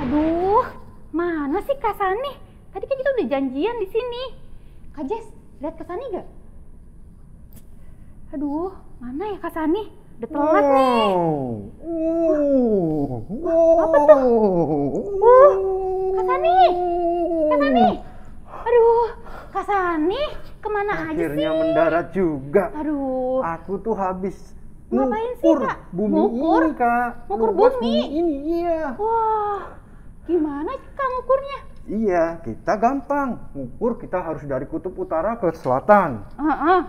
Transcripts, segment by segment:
Aduh, mana sih Kak Sani? Tadi kan kita udah janjian di sini. Kak Jess, lihat Kak Sani gak? Aduh, mana ya Kak Sani? Udah telat nih. Apa tuh? Kak Sani, Kak Sani. Aduh, Kak Sani, kemana aja sih? Akhirnya mendarat juga. Aduh, Aku tuh habis ngapain sih ngukur Kak? bumi Ngukur? ini, Kak. Ngukur Luas bumi? ini, iya. Wah, gimana Kak ngukurnya? Iya, kita gampang. Ngukur kita harus dari kutub utara ke selatan.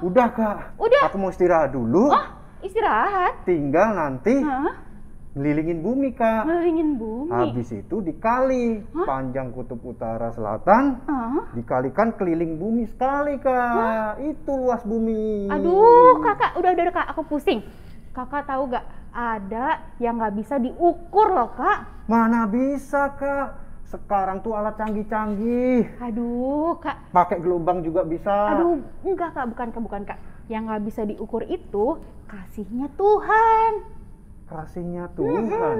Udah, Kak. Udah? Aku mau istirahat dulu. Oh, istirahat? Tinggal nanti ngelilingin bumi, Kak. Ngelilingin bumi? Habis itu dikali panjang kutub utara selatan, dikalikan keliling bumi sekali, Kak. Itu luas bumi. Aduh, Kakak, udah Kak, aku pusing. Kakak tahu gak, ada yang nggak bisa diukur loh, Kak. Mana bisa, Kak? Sekarang tuh alat canggih-canggih. Aduh, Kak. Pakai gelombang juga bisa. Aduh, enggak Kak, bukan Kak. Yang nggak bisa diukur itu kasihnya Tuhan. Kasihnya Tuhan.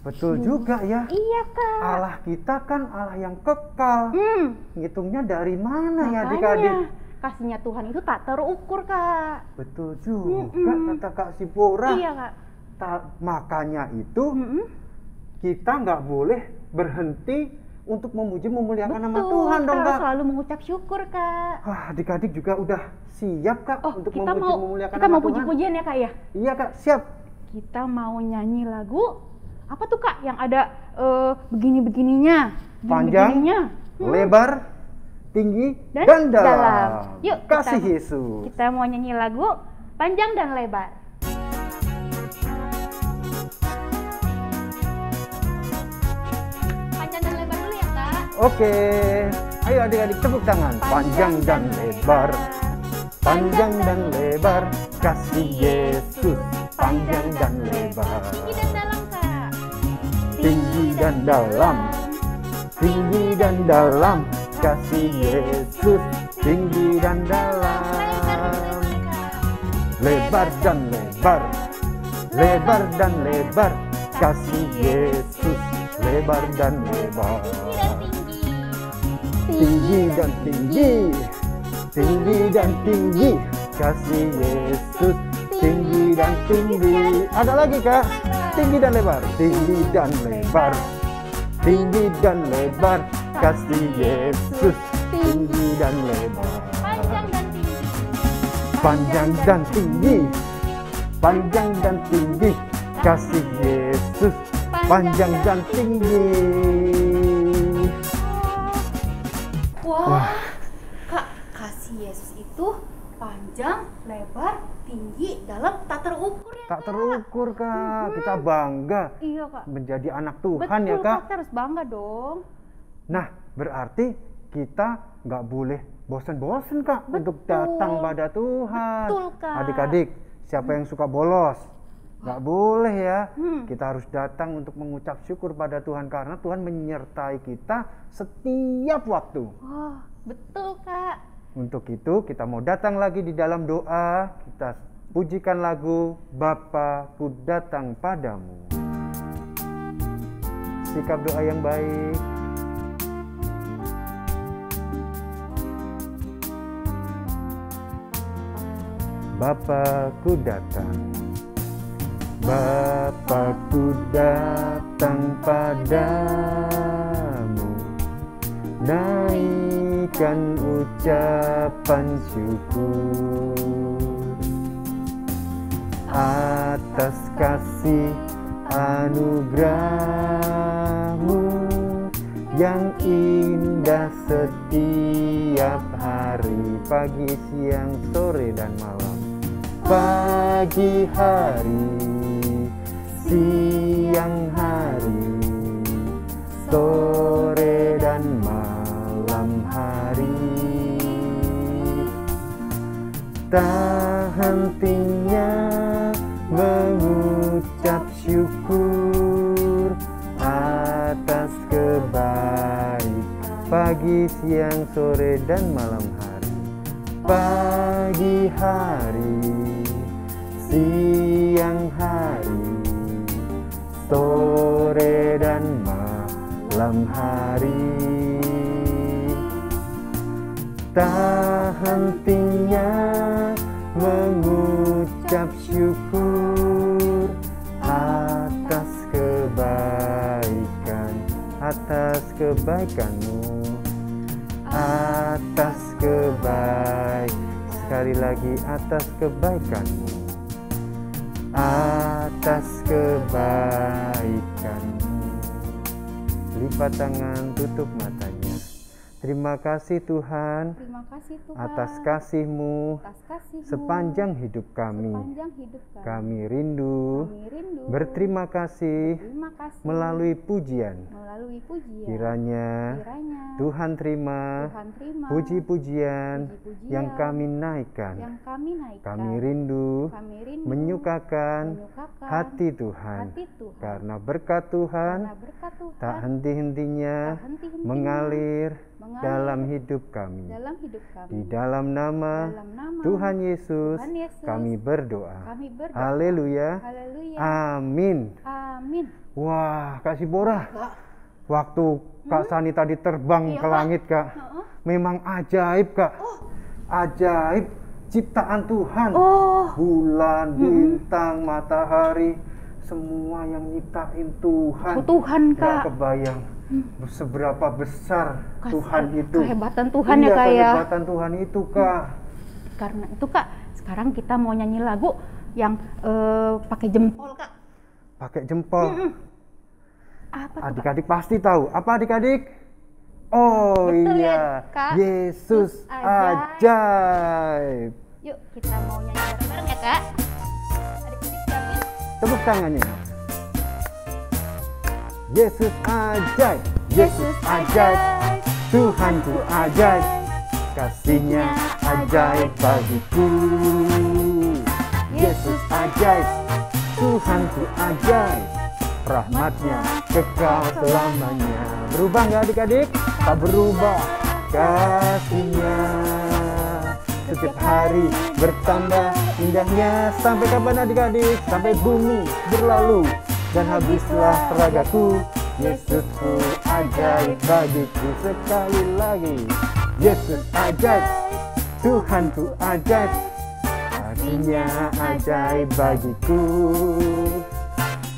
Betul juga ya. Iya, Kak. Allah kita kan Allah yang kekal. Ngitungnya dari mana ya Makanya, adik-adik? kasihnya Tuhan itu tak terukur, Kak. Betul juga kata Kak Sipora. Iya, Kak. Makanya itu kita nggak boleh berhenti untuk memuji memuliakan nama Tuhan dong, Kak. Kak. Selalu mengucap syukur, Kak. Wah, adik-adik juga udah siap, Kak, untuk kita memuji mau memuliakan kita nama mau Tuhan. puji-pujian ya, Kak ya? Iya, Kak, siap. Kita mau nyanyi lagu apa tuh, Kak? Yang ada begini-begininya. Panjang, lebar, tinggi, dan dalam. Yuk, kasih Yesus. Kita mau nyanyi lagu panjang dan lebar. Panjang dan lebar dulu ya, Kak. Oke, ayo adik-adik tepuk tangan. Panjang dan lebar, panjang dan lebar, kasih Yesus. Panjang dan lebar, Tinggi dan dalam, Kak. tinggi dan dalam, tinggi dan dalam, kasih Yesus. Tinggi dan dalam, lebar dan lebar, lebar dan lebar, kasih Yesus. Lebar dan lebar, tinggi dan tinggi, tinggi dan tinggi, kasih Yesus. Tinggi dan tinggi. Ada lagi, Kak? Tinggi dan lebar, tinggi dan lebar, tinggi dan lebar, kasih Yesus. Tinggi dan lebar, Panjang dan tinggi. panjang dan tinggi, panjang dan tinggi, kasih Yesus. Panjang dan tinggi. Wah, Kak, kasih Yesus itu panjang, lebar, tinggi, dalam, tak terukur ya, Tak Kak? terukur, Kak. Kita bangga Iya, Kak. menjadi anak Tuhan. Betul, Ya, Kak. Kita harus bangga dong. Nah, berarti kita nggak boleh bosan-bosan, Kak, untuk datang pada Tuhan. Betul, Kak. Adik-adik, siapa yang suka bolos? Nggak boleh ya. Kita harus datang untuk mengucap syukur pada Tuhan karena Tuhan menyertai kita setiap waktu. Oh, betul, Kak. Untuk itu kita mau datang lagi di dalam doa. Kita pujikan lagu Bapa ku datang padamu. Sikap doa yang baik. Bapa ku datang, Bapa ku datang padamu, naikkan ucapan syukur atas kasih anugerahmu yang indah setiap hari, pagi, siang, sore, dan malam. Pagi hari, siang hari, sore dan malam hari. Tak hentinya mengucap syukur atas kebaikan pagi, siang, sore, dan malam hari. Pagi hari, siang hari, sore dan malam hari. Tak hentinya mengucap syukur atas kebaikanmu, atas sekali lagi atas kebaikanmu, atas kebaikanmu. Lipat tangan, tutup matanya. Terima kasih Tuhan, Terima kasih Tuhan atas kasih-Mu atas kasih-Mu sepanjang hidup kami. sepanjang hidup kami. Kami rindu Kami rindu berterima kasih terima kasih melalui pujian. melalui pujian. Kiranya Tuhan terima Tuhan terima puji-pujian puji-pujian yang kami naikkan. yang kami naikkan. Kami rindu Kami rindu menyukakan hati hati Tuhan. Tuhan. Karena berkat Tuhan Karena berkat Tuhan tak henti-hentinya tak henti-hentinya mengalir mengalir dalam hidup kami. dalam hidup kami. Di dalam nama Dalam nama Tuhan Yesus, Tuhan Yesus, kami berdoa. kami berdoa. Haleluya. Haleluya. Amin. Amin. Wah, Kak Sibora, waktu Kak Sani tadi terbang Iya, ke Kak. langit, Kak, Heeh. memang ajaib, Kak. Ajaib ciptaan Tuhan. Oh, Bulan, bintang, matahari, semua yang nyiptain Tuhan. Tuhan, Nggak Kak. kebayang seberapa besar Tuhan itu. Kehebatan Tuhan ya, Iya, Kak, ya. kehebatan Tuhan itu, Kak. Karena itu, Kak, sekarang kita mau nyanyi lagu yang pakai jempol, Kak. Pakai jempol. Apa tuh, Kak? Adik-adik pasti tahu. Apa adik-adik? Oh Betul ya, iya, Kak? Yesus ajaib. Yuk, kita mau nyanyi bareng-bareng ya, Kak. Adik-adik siapin. Tepuk tangannya. Yesus ajaib, Yesus ajaib, Tuhanku ajaib, kasihnya ajaib bagiku. Yesus ajaib, Tuhanku ajaib, rahmatnya kekal selamanya. Berubah nggak adik-adik? Tak berubah kasihnya. Setiap hari bertambah indahnya. Sampai kapan adik-adik? Sampai bumi berlalu dan habislah ragaku. Yesusku ajaib bagiku. Sekali lagi, Yesus ajaib, Tuhanku ajaib, kasihnya ajaib bagiku.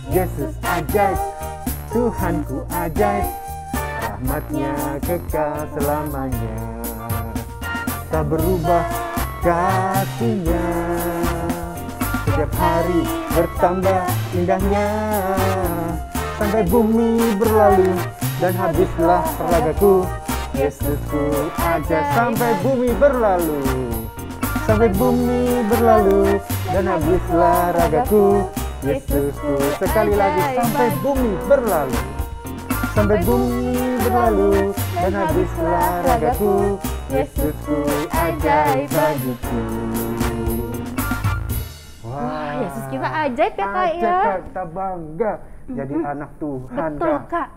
Yesus ajaib, Tuhanku ajaib, rahmatnya kekal selamanya. Tak berubah kasihnya, setiap hari bertambah indahnya. Sampai bumi berlalu dan habislah ragaku. Yesusku ajaib. Sampai bumi berlalu, sampai bumi berlalu dan habislah ragaku. Yesusku, sekali lagi, sampai bumi berlalu, sampai bumi berlalu dan habislah ragaku. Yesusku ajaib bagiku. Wah, Yesus kita ajaib ya, Kak, ajaib, ya. Kak. Kita bangga jadi anak Tuhan, Betul, Kak. Kak.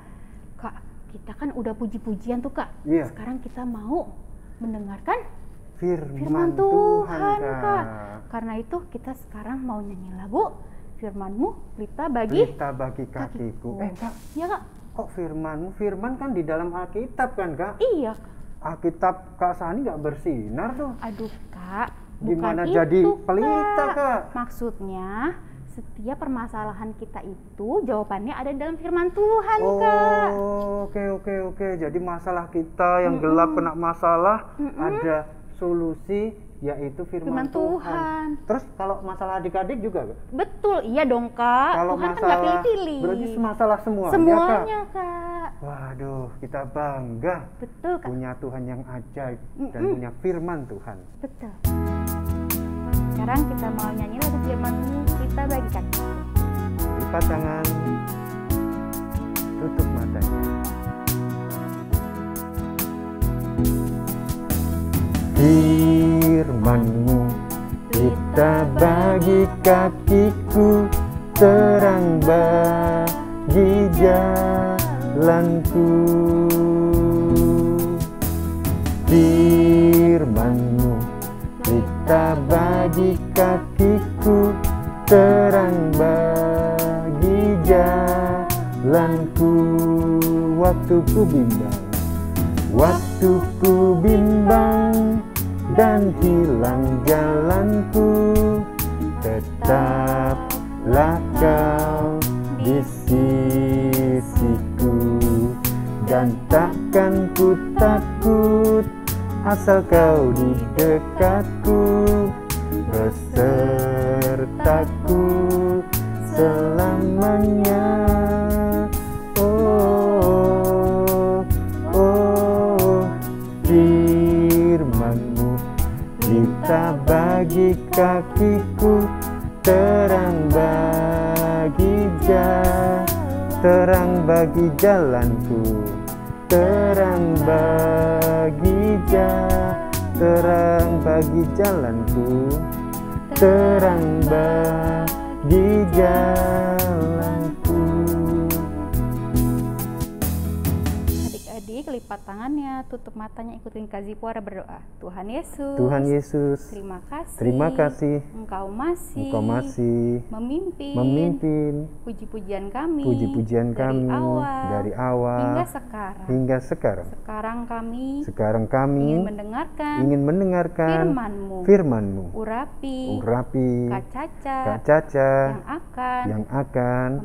Kak, kita kan udah puji-pujian tuh, Kak. Iya. Sekarang kita mau mendengarkan Firman firman Tuhan, Kak. Kak. Karena itu kita sekarang mau nyanyi lagu Firman-Mu pelita bagi Pelita bagi kakiku. Kak, Iya, Kak. kok firman-Mu? Firman kan di dalam Alkitab kan, Kak? Iya, Kak. Alkitab Kak Sani nggak bersinar tuh. Aduh, Kak. Gimana bukan jadi itu, pelita, Kak? Maksudnya, setiap permasalahan kita itu jawabannya ada dalam firman Tuhan, Kak. Oh, oke. Jadi masalah kita yang gelap kena masalah, ada solusi, yaitu firman, Firman Tuhan. Terus kalau masalah adik-adik juga, Kak? Betul, iya dong, Kak. Kalau Tuhan kan nggak masalah, pilih-pilih. berarti masalah semuanya, Semuanya, Kak? Kak. Waduh, kita bangga Betul, Kak. punya Tuhan yang ajaib dan punya firman Tuhan. Betul. Sekarang kita mau nyanyi lagu firman-Mu kita bagikan. Lipat tangan, tutup matanya. Firman-Mu pelita bagi kakiku, terang bagi jalanku. Firman-Mu pelita bagi kakiku, terang bagi jalanku. Waktu ku bimbang dan hilang jalanku, tetaplah Kau di sisiku, dan takkan ku takut asal Kau di dekatku, besertaku selamanya. Oh, oh, firman-Mu pelita bagi kakiku, terang bagi jalanku, terang bagi jalanku, terang bagi jalanku. Adik-adik lipat tangannya, tutup matanya, ikutin Kak Zipora berdoa. Tuhan Yesus, Tuhan Yesus, terima kasih. Engkau masih memimpin puji-pujian kami dari awal hingga sekarang. Sekarang kami ingin mendengarkan firman-Mu. Urapi Kak Caca yang akan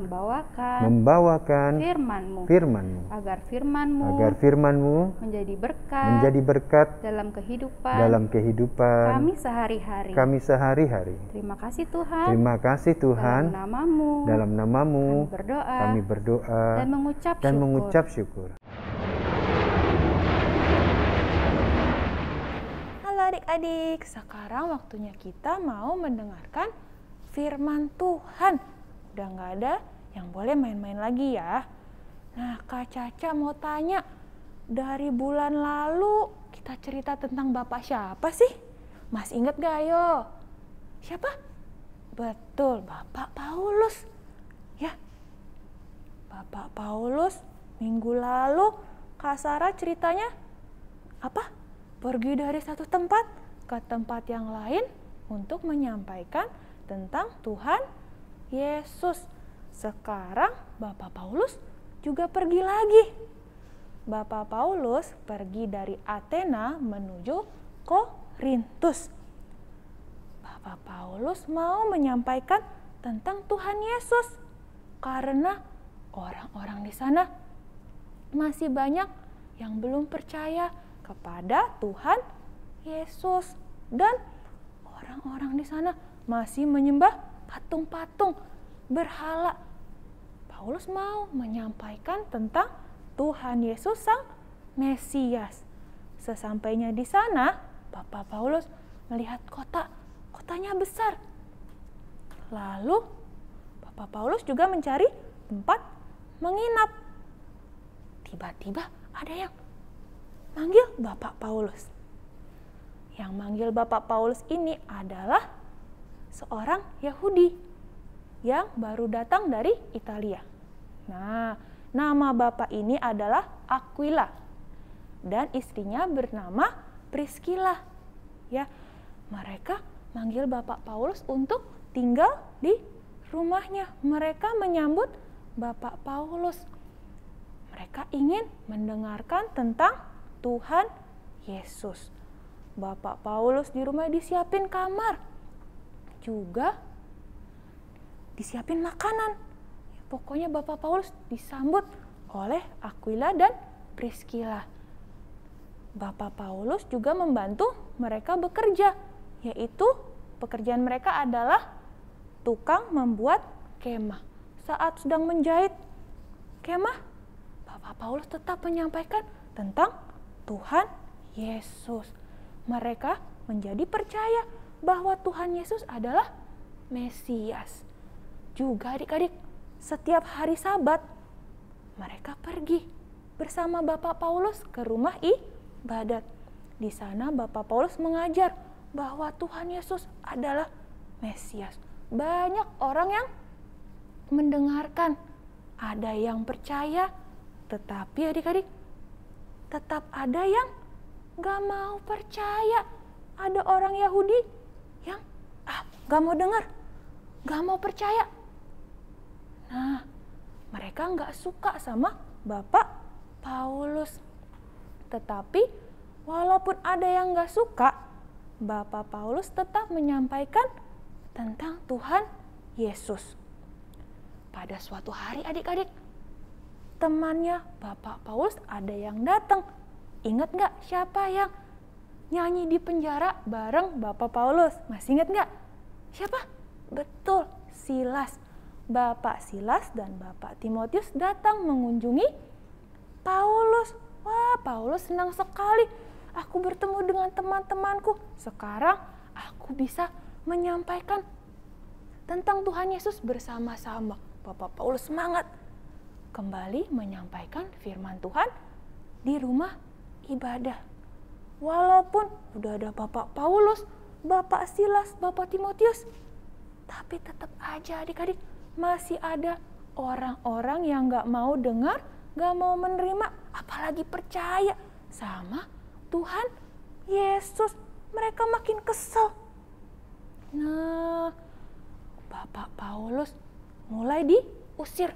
membawakan firman-Mu, agar firman-Mu menjadi berkat dalam kehidupan kami sehari-hari. Terima kasih Tuhan. Dalam namamu kami berdoa dan mengucap syukur. Halo adik-adik, sekarang waktunya kita mau mendengarkan firman Tuhan. Udah nggak ada yang boleh main-main lagi ya. Nah, Kak Caca mau tanya, dari bulan lalu kita cerita tentang Bapak siapa sih? Masih ingat gak ayo? Siapa? Betul, Bapak Paulus. Ya, Bapak Paulus minggu lalu Kak Sarah ceritanya apa? Pergi dari satu tempat ke tempat yang lain untuk menyampaikan tentang Tuhan Yesus. Sekarang Bapak Paulus juga pergi lagi. Bapak Paulus pergi dari Athena menuju Korintus. Bapak Paulus mau menyampaikan tentang Tuhan Yesus karena orang-orang di sana masih banyak yang belum percaya kepada Tuhan Yesus, dan orang-orang di sana masih menyembah patung-patung berhala. Paulus mau menyampaikan tentang Tuhan Yesus Sang Mesias. Sesampainya di sana, Bapak Paulus melihat kotanya besar. Lalu Bapak Paulus juga mencari tempat menginap. Tiba-tiba ada yang manggil Bapak Paulus. Yang manggil Bapak Paulus ini adalah seorang Yahudi yang baru datang dari Italia. Nah, nama bapak ini adalah Aquila dan istrinya bernama Priscilla. Ya, mereka manggil Bapak Paulus untuk tinggal di rumahnya. Mereka menyambut Bapak Paulus. Mereka ingin mendengarkan tentang Tuhan Yesus. Bapak Paulus di rumah disiapin kamar, juga disiapin makanan. Pokoknya Bapak Paulus disambut oleh Aquila dan Priscilla. Bapak Paulus juga membantu mereka bekerja, yaitu pekerjaan mereka adalah tukang membuat kemah. Saat sedang menjahit kemah, Bapak Paulus tetap menyampaikan tentang Tuhan Yesus. Mereka menjadi percaya bahwa Tuhan Yesus adalah Mesias. Juga adik-adik, setiap hari Sabat mereka pergi bersama Bapak Paulus ke rumah ibadat. Di sana Bapak Paulus mengajar bahwa Tuhan Yesus adalah Mesias. Banyak orang yang mendengarkan, ada yang percaya, tetapi adik-adik tetap ada yang gak mau percaya. Ada orang Yahudi yang gak mau dengar, gak mau percaya. Nah, mereka gak suka sama Bapak Paulus. Tetapi walaupun ada yang gak suka, Bapak Paulus tetap menyampaikan tentang Tuhan Yesus. Pada suatu hari adik-adik, temannya Bapak Paulus ada yang datang. Ingat gak siapa yang nyanyi di penjara bareng Bapak Paulus? Masih ingat gak? Siapa? Betul, Silas. Bapak Silas dan Bapak Timotius datang mengunjungi Paulus. Wah, Paulus senang sekali. Aku bertemu dengan teman-temanku. Sekarang aku bisa menyampaikan tentang Tuhan Yesus bersama-sama. Bapak Paulus semangat kembali menyampaikan firman Tuhan di rumah ibadah. Walaupun udah ada Bapak Paulus, Bapak Silas, Bapak Timotius, tapi tetap aja adik-adik masih ada orang-orang yang gak mau dengar, gak mau menerima, apalagi percaya sama Tuhan Yesus. Mereka makin kesel. Nah, Bapak Paulus mulai diusir.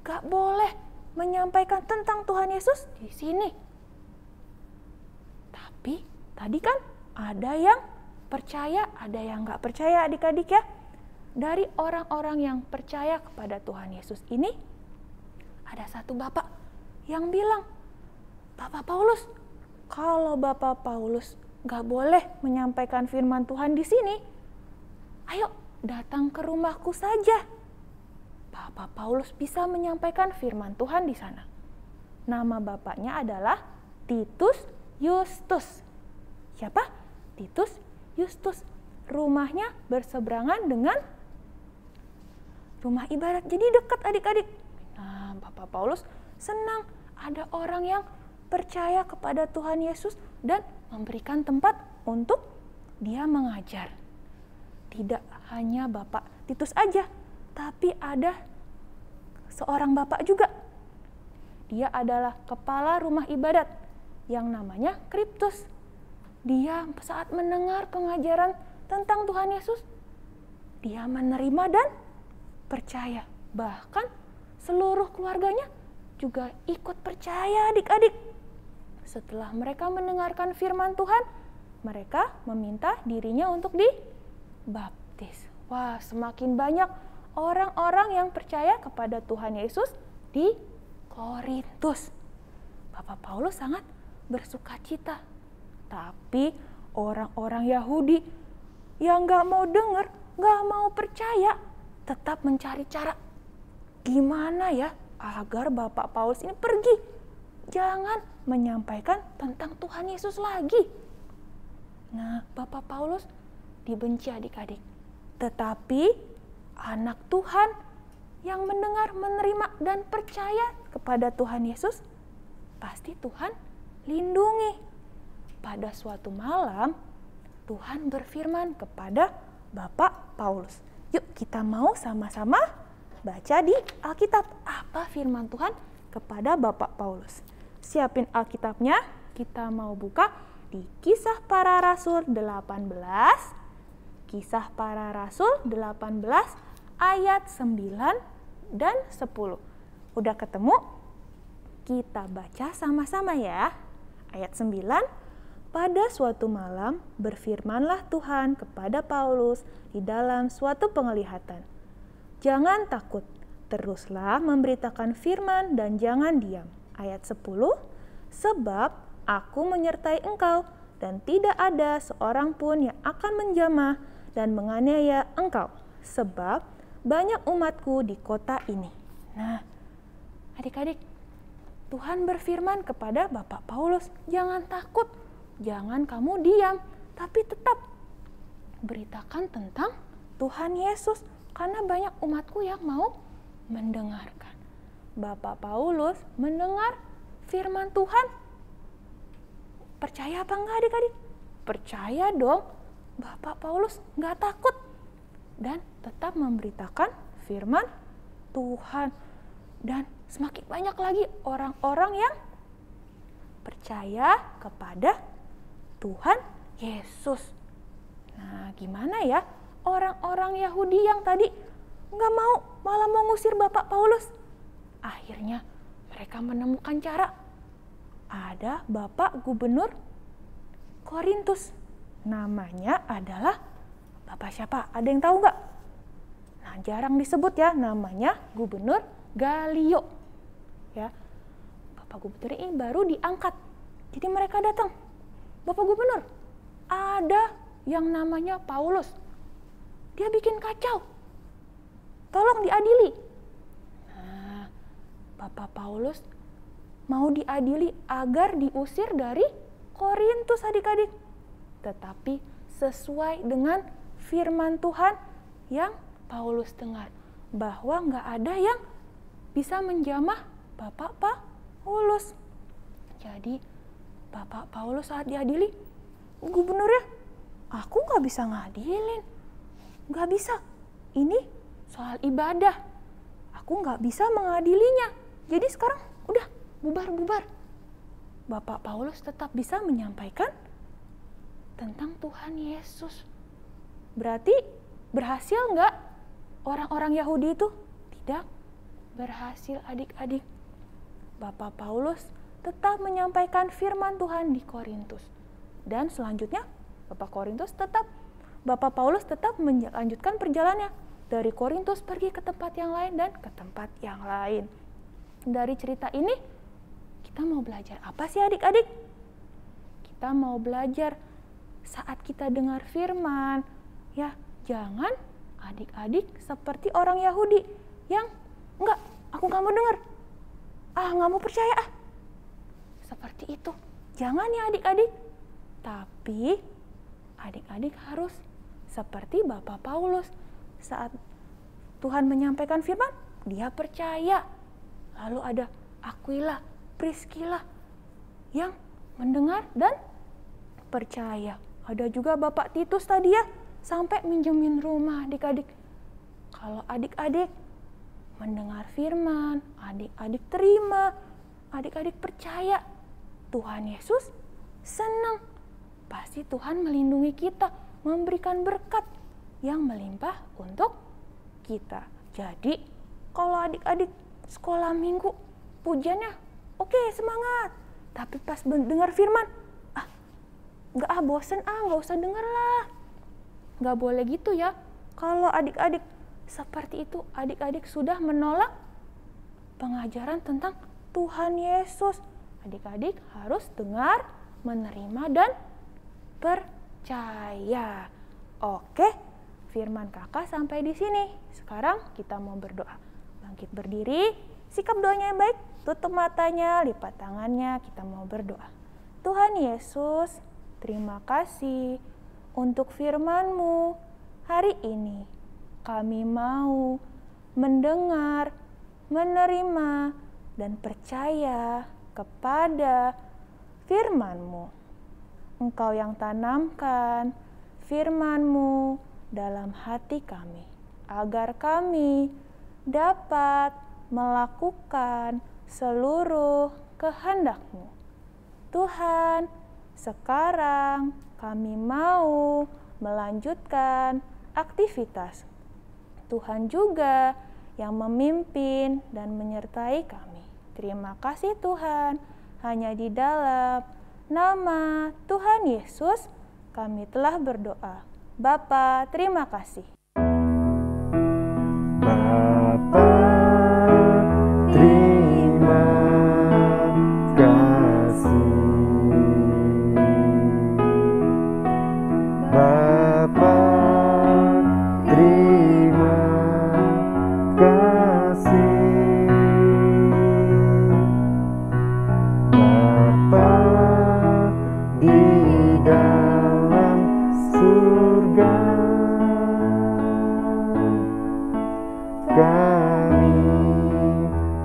Gak boleh menyampaikan tentang Tuhan Yesus di sini. Tapi tadi kan ada yang percaya, ada yang gak percaya adik-adik ya. Dari orang-orang yang percaya kepada Tuhan Yesus ini, ada satu bapak yang bilang, Bapak Paulus, kalau Bapak Paulus gak boleh menyampaikan firman Tuhan di sini, ayo datang ke rumahku saja. Bapak Paulus bisa menyampaikan firman Tuhan di sana. Nama bapaknya adalah Titus Justus. Siapa? Titus Justus. Rumahnya berseberangan dengan rumah ibadat. Jadi dekat adik-adik. Nah, Bapak Paulus senang ada orang yang percaya kepada Tuhan Yesus dan memberikan tempat untuk dia mengajar. Tidak hanya Bapak Titus aja, tapi ada seorang bapak juga. Dia adalah kepala rumah ibadat yang namanya Kriptus. Dia saat mendengar pengajaran tentang Tuhan Yesus, dia menerima dan percaya. Bahkan seluruh keluarganya juga ikut percaya adik-adik. Setelah mereka mendengarkan firman Tuhan, mereka meminta dirinya untuk dibaptis. Wah, semakin banyak orang-orang yang percaya kepada Tuhan Yesus di Korintus. Bapak Paulus sangat bersukacita. Tapi orang-orang Yahudi yang gak mau dengar, gak mau percaya, tetap mencari cara. Gimana ya agar Bapak Paulus ini pergi? Jangan menyampaikan tentang Tuhan Yesus lagi. Nah, Bapak Paulus dibenci adik-adik. Tetapi anak Tuhan yang mendengar, menerima, dan percaya kepada Tuhan Yesus, pasti Tuhan lindungi. Pada suatu malam, Tuhan berfirman kepada Bapak Paulus. Yuk kita mau sama-sama baca di Alkitab. Apa firman Tuhan kepada Bapak Paulus? Siapin Alkitabnya, kita mau buka di Kisah Para Rasul 18. Kisah Para Rasul 18 ayat 9 dan 10. Udah ketemu? Kita baca sama-sama ya. Ayat 9. Pada suatu malam berfirmanlah Tuhan kepada Paulus di dalam suatu penglihatan. Jangan takut, teruslah memberitakan firman dan jangan diam. Ayat 10. Sebab aku menyertai engkau dan tidak ada seorang pun yang akan menjamah dan menganiaya engkau. Sebab banyak umatku di kota ini. Nah, adik-adik, Tuhan berfirman kepada Bapak Paulus, jangan takut, jangan kamu diam, tapi tetap beritakan tentang Tuhan Yesus, karena banyak umatku yang mau mendengarkan. Bapak Paulus mendengar firman Tuhan. Percaya apa enggak adik-adik? Percaya dong. Bapak Paulus nggak takut dan tetap memberitakan firman Tuhan. Dan semakin banyak lagi orang-orang yang percaya kepada Tuhan Yesus. Nah, gimana ya orang-orang Yahudi yang tadi nggak mau, malah mau ngusir Bapak Paulus? Akhirnya mereka menemukan cara. Ada Bapak Gubernur Korintus. Namanya adalah Bapak siapa? Ada yang tahu nggak? Nah, jarang disebut ya, namanya Gubernur Galio. Ya, Bapak Gubernur ini baru diangkat. Jadi mereka datang, Bapak Gubernur, ada yang namanya Paulus. Dia bikin kacau. Tolong diadili. Nah, Bapak Paulus mau diadili agar diusir dari Korintus, adik-adik. Tetapi sesuai dengan firman Tuhan yang Paulus dengar, bahwa nggak ada yang bisa menjamah Bapak Paulus. Jadi Bapak Paulus saat diadili, gubernurnya, aku nggak bisa ngadilin, nggak bisa. Ini soal ibadah, aku nggak bisa mengadilinya. Jadi sekarang udah bubar-bubar. Bapak Paulus tetap bisa menyampaikan tentang Tuhan Yesus. Berarti berhasil nggak orang-orang Yahudi itu? Tidak berhasil, adik-adik. Bapak Paulus tetap menyampaikan firman Tuhan di Korintus. Dan selanjutnya Bapak Paulus tetap melanjutkan perjalanannya dari Korintus pergi ke tempat yang lain dan ke tempat yang lain. Dari cerita ini kita mau belajar apa sih, adik-adik? Kita mau belajar saat kita dengar firman, ya jangan adik-adik seperti orang Yahudi yang enggak, aku nggak mau dengar, nggak mau percaya, seperti itu. Jangan ya adik-adik. Tapi adik-adik harus seperti Bapak Paulus. Saat Tuhan menyampaikan firman, dia percaya. Lalu ada Aquila, Priscilla yang mendengar dan percaya. Ada juga Bapak Titus tadi ya, sampai minjemin rumah adik-adik. Kalau adik-adik mendengar firman, adik-adik terima, adik-adik percaya, Tuhan Yesus senang. Pasti Tuhan melindungi kita, memberikan berkat yang melimpah untuk kita. Jadi, kalau adik-adik sekolah minggu, pujiannya oke, semangat. Tapi pas dengar firman, bosen, nggak usah denger lah. Nggak boleh gitu ya. Kalau adik-adik seperti itu, adik-adik sudah menolak pengajaran tentang Tuhan Yesus. Adik-adik harus dengar, menerima, dan percaya. Oke, firman kakak sampai di sini. Sekarang kita mau berdoa. Bangkit berdiri, sikap doanya yang baik, tutup matanya, lipat tangannya, kita mau berdoa. Tuhan Yesus, terima kasih untuk firman-Mu hari ini. Kami mau mendengar, menerima, dan percaya kepada firman-Mu. Engkau yang tanamkan firman-Mu dalam hati kami, agar kami dapat melakukan seluruh kehendak-Mu. Tuhan, sekarang kami mau melanjutkan aktivitas. Tuhan juga yang memimpin dan menyertai kami. Terima kasih Tuhan, hanya di dalam nama Tuhan Yesus kami telah berdoa. Bapa, terima kasih. Bapa, terima kasih. Bapa, terima kasih. Bapa di dalam surga, kami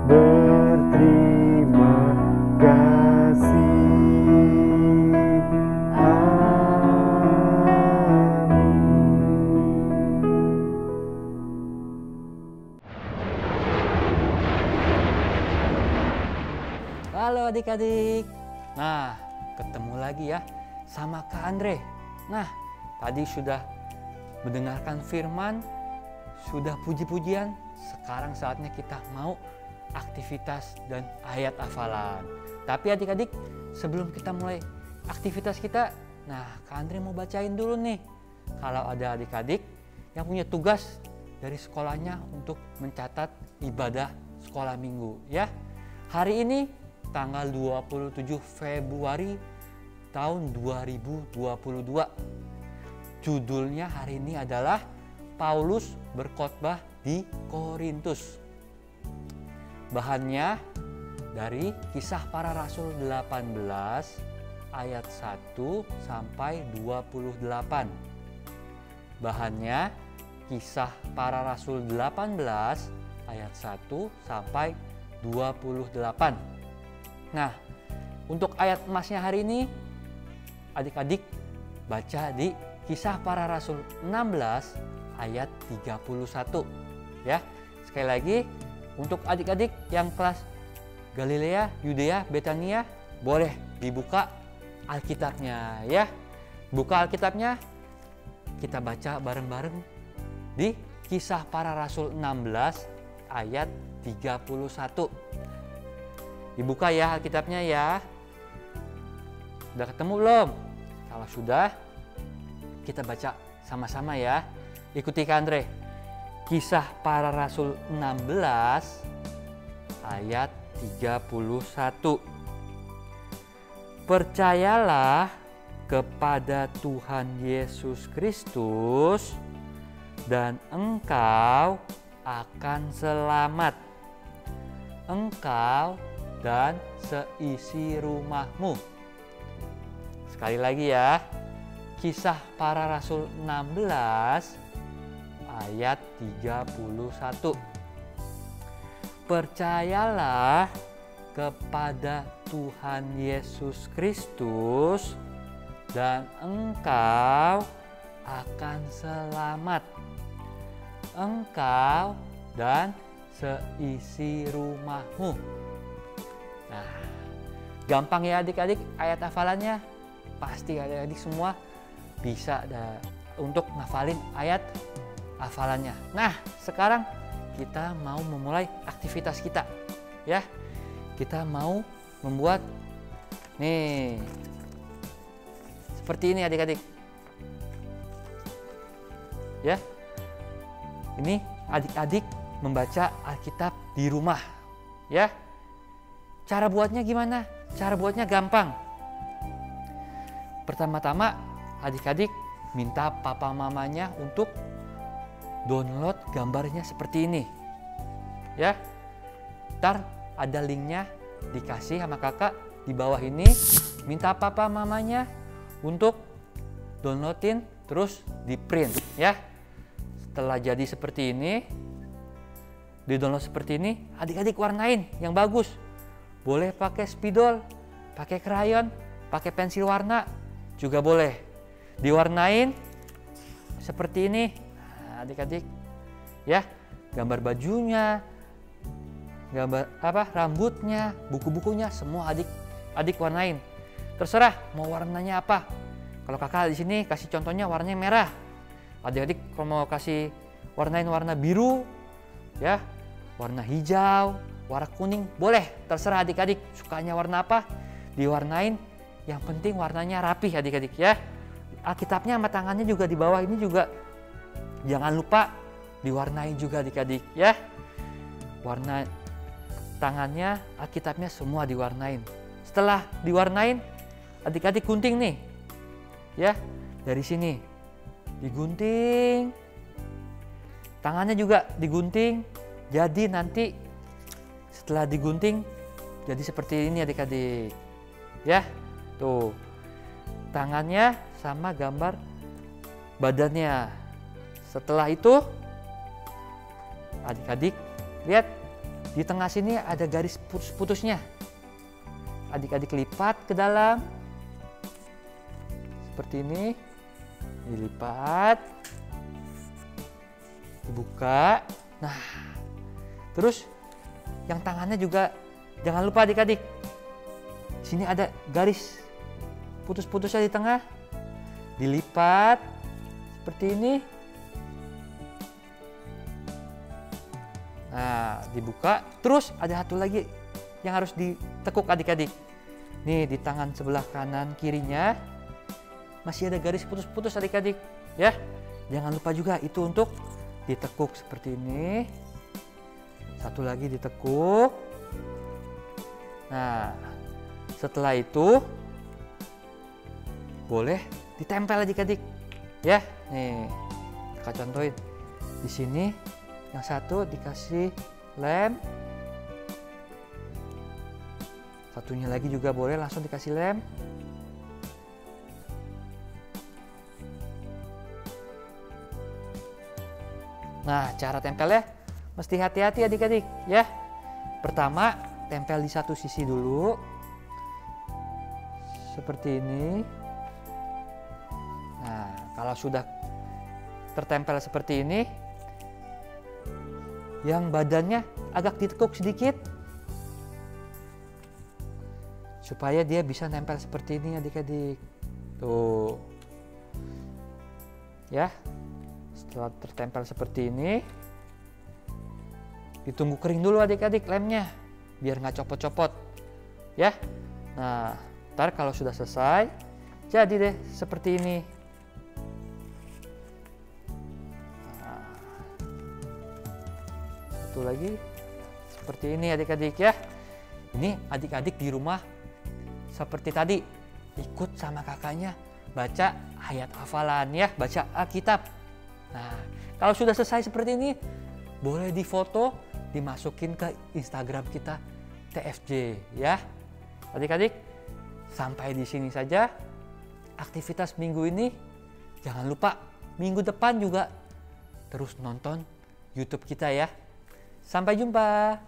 berterima kasih. Amin. adik-adik. Nah, ketemu lagi ya sama Kak Andre. Nah, tadi sudah mendengarkan firman, sudah puji-pujian. Sekarang saatnya kita mau aktivitas dan ayat hafalan. Tapi adik-adik, sebelum kita mulai aktivitas kita, nah Kak Andre mau bacain dulu nih. Kalau ada adik-adik yang punya tugas dari sekolahnya untuk mencatat ibadah sekolah minggu ya. Hari ini tanggal 27 Februari tahun 2022. Judulnya hari ini adalah Paulus berkhotbah di Korintus. Bahannya dari Kisah Para Rasul 18 ayat 1 sampai 28. Bahannya Kisah Para Rasul 18 ayat 1 sampai 28. Nah, untuk ayat emasnya hari ini adik-adik baca di Kisah Para Rasul 16 ayat 31 ya. Sekali lagi untuk adik-adik yang kelas Galilea, Yudea, Betania boleh dibuka Alkitabnya ya. Buka Alkitabnya, kita baca bareng-bareng di Kisah Para Rasul 16 ayat 31. Dibuka ya Alkitabnya ya. Sudah ketemu belum? Kalau sudah, kita baca sama-sama ya. Ikuti Kak Andre. Kisah Para Rasul 16 ayat 31. Percayalah kepada Tuhan Yesus Kristus dan engkau akan selamat. Engkau dan seisi rumahmu. Sekali lagi ya. Kisah Para Rasul 16 ayat 31. Percayalah kepada Tuhan Yesus Kristus dan engkau akan selamat. Engkau dan seisi rumahmu. Nah, gampang ya adik-adik ayat hafalannya. Pasti adik-adik semua bisa untuk ngafalin ayat hafalannya. Nah, sekarang kita mau memulai aktivitas kita ya. Kita mau membuat nih seperti ini adik-adik ya. Ini adik-adik membaca Alkitab di rumah ya. Cara buatnya gimana? Cara buatnya gampang. Pertama-tama adik-adik minta papa mamanya untuk download gambarnya seperti ini ya. Ntar ada linknya dikasih sama kakak di bawah ini. Minta papa mamanya untuk downloadin terus di print ya. Setelah jadi seperti ini, di download seperti ini, adik-adik warnain yang bagus. Boleh pakai spidol, pakai krayon, pakai pensil warna juga boleh. Diwarnain seperti ini. Nah, adik-adik ya, gambar bajunya, gambar rambutnya, buku-bukunya semua adik warnain. Terserah mau warnanya apa. Kalau kakak di sini kasih contohnya warnanya merah. Adik-adik kalau mau kasih warnain warna biru ya, warna hijau, warna kuning, boleh. Terserah adik-adik sukanya warna apa, diwarnain. Yang penting warnanya rapih adik-adik ya. Alkitabnya sama tangannya juga di bawah ini juga jangan lupa diwarnain juga adik-adik ya. Warna tangannya, Alkitabnya semua diwarnain. Setelah diwarnain, adik-adik gunting nih ya. Dari sini digunting, tangannya juga digunting. Jadi nanti setelah digunting jadi seperti ini adik-adik ya. Tuh tangannya sama gambar badannya. Setelah itu adik-adik lihat di tengah sini ada garis putus-putusnya. Adik-adik lipat ke dalam seperti ini, dilipat, dibuka. Nah, terus yang tangannya juga jangan lupa adik-adik Sini ada garis putus-putusnya di tengah. Dilipat seperti ini. Nah, dibuka. Terus ada satu lagi yang harus ditekuk adik-adik. Nih di tangan sebelah kanan kirinya masih ada garis putus-putus adik-adik. Ya, jangan lupa juga itu untuk ditekuk seperti ini. Satu lagi ditekuk. Nah, setelah itu boleh ditempel adik-adik. Ya, nih kakak contohin. Di sini yang satu dikasih lem. Satunya lagi juga boleh langsung dikasih lem. Nah, cara tempelnya mesti hati-hati adik-adik ya. Pertama, tempel di satu sisi dulu. Seperti ini. Nah, kalau sudah tertempel seperti ini, yang badannya agak ditekuk sedikit supaya dia bisa nempel seperti ini adik-adik. Tuh. Ya. Setelah tertempel seperti ini, ditunggu kering dulu adik-adik lemnya, biar nggak copot-copot. Ya. Nah, ntar kalau sudah selesai, jadi deh seperti ini. Nah, satu lagi seperti ini adik-adik ya. Ini adik-adik di rumah seperti tadi ikut sama kakaknya baca ayat hafalan ya, baca Alkitab. Nah, kalau sudah selesai seperti ini, boleh difoto, dimasukin ke Instagram kita TFJ ya. Adik-adik, sampai di sini saja aktivitas minggu ini. Jangan lupa minggu depan juga terus nonton YouTube kita ya. Sampai jumpa.